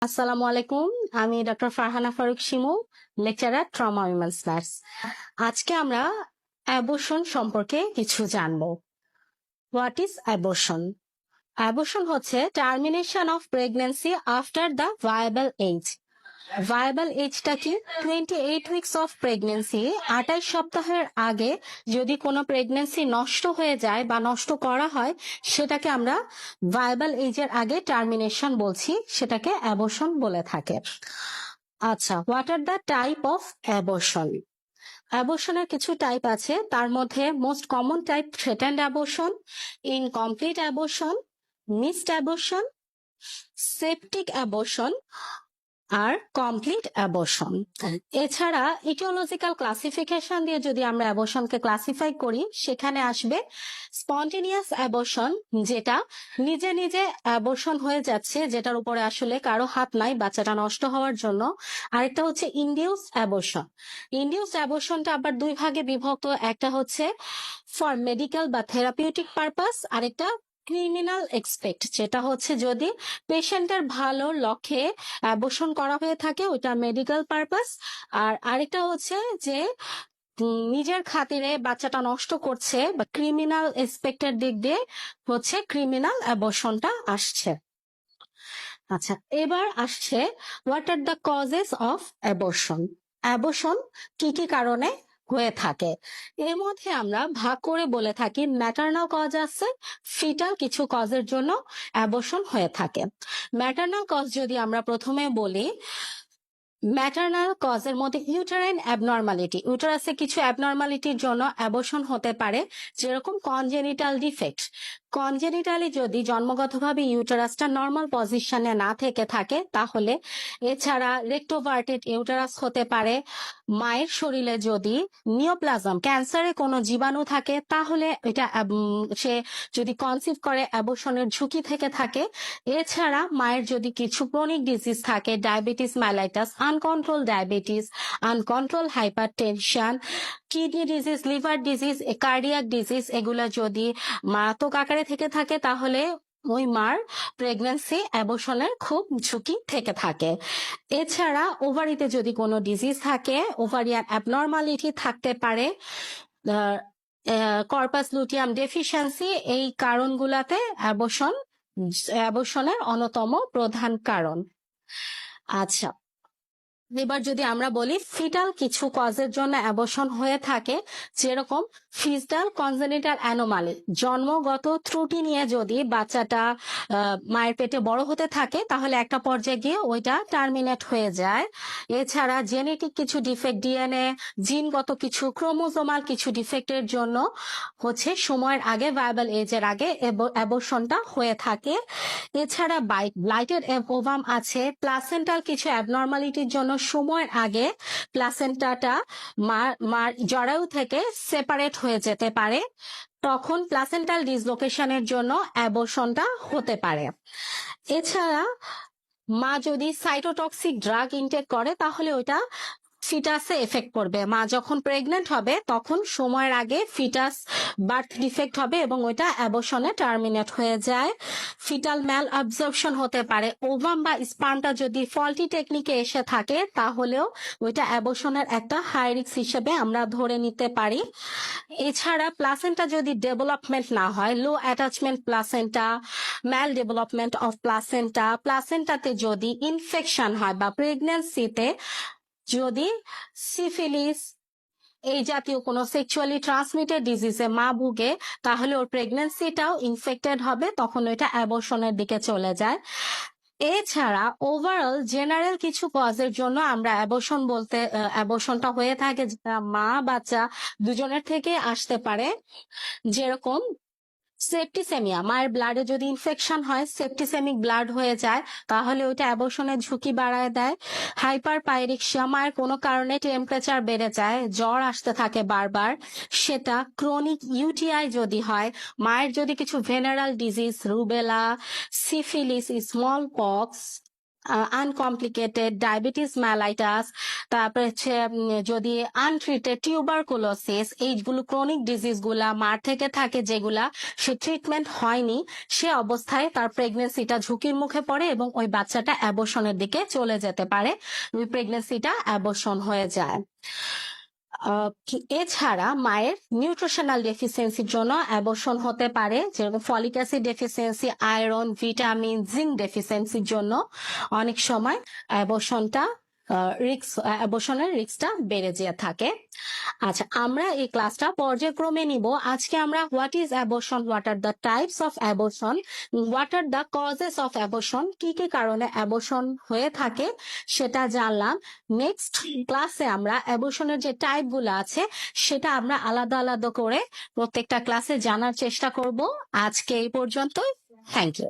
আসসালামু আলাইকুম। আমি doctor Farhana Faruk Shimu, lecturer trauma women's nurse. আজকে আমরা অ্যাবর্শন সম্পর্কে কিছু জানবো। What is abortion? অ্যাবর্শন হচ্ছে termination of pregnancy after the viable age. Viable এজটা কি? 28 উইকস অফ প্রেগন্যান্সি, 28 সপ্তাহের আগে যদি কোনো প্রেগন্যান্সি নষ্ট হয়ে যায় বা নষ্ট করা হয়, সেটাকে আমরা ভায়াবল এজের আগে টার্মিনেশন বলছি, সেটাকে অ্যাবর্শন বলে থাকে। আচ্ছা, what are the type of abortion? অ্যাবর্শনের কিছু টাইপ আছে, তার মধ্যে most common type threatened abortion, incomplete abortion, missed abortion, septic abortion আর কমপ্লিট অ্যাবর্শন। এছাড়া ইটিওলজিক্যাল ক্লাসিফিকেশন দিয়ে যদি আমরা অ্যাবর্শনকে ক্লাসিফাই করি, সেখানে আসবে স্পন্টেনিয়াস অ্যাবর্শন, যেটা নিজে নিজে অ্যাবর্শন হয়ে যাচ্ছে, যেটার উপরে আসলে কারো হাত নাই বাচ্চাটা নষ্ট হওয়ার জন্য। আরেকটা হচ্ছে ইনডিউসড অ্যাবর্শন। ইনডিউসড অ্যাবর্শনটা আবার দুই ভাগে বিভক্ত, একটা হচ্ছে ফর মেডিকেল বা থেরাপিউটিক পারপাস, আরেকটা ক্রিমিনাল এক্সপেক্ট, যেটা হচ্ছে যদি পেশেন্টের ভালো লক্ষ্যে অ্যাবর্শন করা হয়ে থাকে, ওইটা মেডিকেল পারপাস। আর আরেকটা হচ্ছে যে নিজের খাতিরে বাচ্চাটা নষ্ট করছে বা ক্রিমিনাল এক্সপেক্টের দিক দিয়ে হচ্ছে ক্রিমিনাল অ্যাবর্শনটা আসছে। আচ্ছা, এবার আসছে what are the causes of abortion. Abortion কি কি কারণে হয়ে থাকে? এর মধ্যে আমরা ভাগ করে বলে থাকি ম্যাটারনাল কজ আছে, ফিটাল কিছু কজের জন্য অ্যাবর্শন হয়ে থাকে। ম্যাটারনাল কজ যদি আমরা প্রথমে বলি, ম্যাটারনাল কজের মধ্যে ইউটারাইন অ্যাবনর্মালিটি, ইউটারাসে কিছু অ্যাবনর্মালিটির জন্য অ্যাবর্শন হতে পারে, যেরকম কনজেনিটাল ডিফেক্ট। কনজেনিটালি যদি জন্মগতভাবে ইউটারাসটা নর্মাল পজিশনে না থেকে থাকে, তাহলে এছাড়া রেক্টোভার্টেড ইউটারাস হতে পারে। মায়ের শরীরে যদি নিওপ্লাজম ক্যান্সারে কোনো জীবাণু থাকে, তাহলে এটা সে যদি কনসিভ করে অ্যাবর্শনের ঝুঁকি থেকে থাকে। এছাড়া মায়ের যদি কিছু ক্রনিক ডিজিজ থাকে, diabetes mellitus, uncontrol diabetes, uncontrolled hypertension, kidney disease, liver disease, cardiac disease, এগুলা যদি মারাত্মক আকারে থেকে থাকে, তাহলে ওই মার প্রেগন্যান্সি অ্যাবর্শনের খুব ঝুঁকি থেকে থাকে। এছাড়া ওভারিতে যদি কোনো ডিজিজ থাকে, ওভারিয়ান অ্যাবনর্মালিটি থাকতে পারে, কর্পাস লুটিয়াম ডেফিসিয়েন্সি, এই কারণগুলাতে অ্যাবর্শনের অন্যতম প্রধান কারণ। আচ্ছা, এবার যদি আমরা বলি ফিটাল কিছু কজের জন্য অ্যাবর্শন হয়ে থাকে, যেরকম ফিটাল কনজেনিটাল অ্যানোমালি, জন্মগত ত্রুটি নিয়ে যদি বাচ্চাটা মায়ের পেটে বড় হতে থাকে, তাহলে একটা পর্যায়ে গিয়ে ওইটা টার্মিনেট হয়ে যায়। এছাড়া জেনেটিক কিছু ডিফেক্ট, ডিএনএ জিনগত কিছু ক্রোমোজোমাল কিছু ডিফেক্টের জন্য হচ্ছে সময়ের আগে, ভায়াবল এজের আগে অ্যাবর্শনটা হয়ে থাকে। এছাড়া ব্লাইটেড ওভাম আছে, প্লাসেন্টাল কিছু অ্যাবনর্মালিটির জন্য সময়ের আগে প্লাসেন্টাটা মার জরায়ু থেকে সেপারেট হয়ে যেতে পারে, তখন প্লাসেন্টাল ডিসলোকেশনের জন্য অ্যাবর্শনটা হতে পারে। এছাড়া মা যদি সাইটোটক্সিক ড্রাগ ইনটেক করে, তাহলে ওইটা ফিটাসে এফেক্ট করবে। মা যখন প্রেগনেন্ট হবে, তখন সময়ের আগে ফিটাস বার্থ ডিফেক্ট হবে এবং ওইটা অ্যাবর্শনে টার্মিনেট হয়ে যায়। ফিটাল ম্যাল অ্যাবজর্পশন হতে পারে, ওভাম বা স্পার্মটা যদি ফল্টি টেকনিকে এসে থাকে, তাহলেও ওইটা অ্যাবর্শনের একটা হাই রিস্ক হিসেবে আমরা ধরে নিতে পারি। এছাড়া প্লাসেন্টা যদি ডেভেলপমেন্ট না হয়, low attachment placenta, maldevelopment of placenta, প্লাসেন্টাতে যদি ইনফেকশন হয় বা প্রেগন্যান্সিতে যদি সিফিলিস এই জাতীয় কোনো সেক্সুয়ালি ট্রান্সমিটেড ডিজিজে মা ভুগে, তাহলে ওর প্রেগন্যান্সিটাও ইনফেক্টেড হবে, তখন ওইটা অ্যাবর্শনের দিকে চলে যায়। এছাড়া ওভারঅল জেনারেল কিছু কজের জন্য আমরা অ্যাবর্শনটা হয়ে থাকে, মা বাচ্চা দুজনের থেকে আসতে পারে, যেরকম সেপ্টিসেমিয়া, মায়ের ব্লাডে যদি ইনফেকশন হয়, সেপ্টিসেমিক ব্লাড হয়ে যায়, তাহলে ওইটা অ্যাবর্শনের ঝুঁকি বাড়ায় দেয়। হাইপার পাইরেক্সিয়া, মায়ের কোনো কারণে টেম্পারেচার বেড়ে যায়, জ্বর আসতে থাকে বারবার, সেটা ক্রনিক ইউটিআই যদি হয়, মায়ের যদি কিছু venereal disease, rubella, syphilis, smallpox, uncomplicated diabetes mellitus, তারপরে হচ্ছে যদি আনট্রিটেড টিউবারকুলোসিস, এইগুলো ক্রনিক ডিজিজ গুলা মার থেকে থাকে যেগুলা সে ট্রিটমেন্ট হয়নি, সে অবস্থায় তার প্রেগনেন্সিটা ঝুঁকির মুখে পড়ে এবং ওই বাচ্চাটা অ্যাবর্শনের দিকে চলে যেতে পারে, ওই প্রেগনেন্সিটা অ্যাবর্শন হয়ে যায়। এছাড়া মায়ের নিউট্রিশনাল ডেফিসিয়েন্সির জন্য অ্যাবর্শন হতে পারে, যেরকম folic acid deficiency, iron, vitamin, zinc ডেফিসিয়েন্সির জন্য অনেক সময় অ্যাবর্শনের রিস্কটা বেড়ে যেয়ে থাকে। আচ্ছা, আমরা এই ক্লাসটা পর্যায়ক্রমে নিব। আজকে আমরা what is abortion, what are the types of abortion, what are the causes of abortion, কি কি কারণে অ্যাবর্শন হয়ে থাকে সেটা জানলাম। নেক্সট ক্লাসে আমরা অ্যাবর্শনের যে টাইপ গুলো আছে সেটা আমরা আলাদা আলাদা করে প্রত্যেকটা ক্লাসে জানার চেষ্টা করব। আজকে এই পর্যন্তই। Thank you.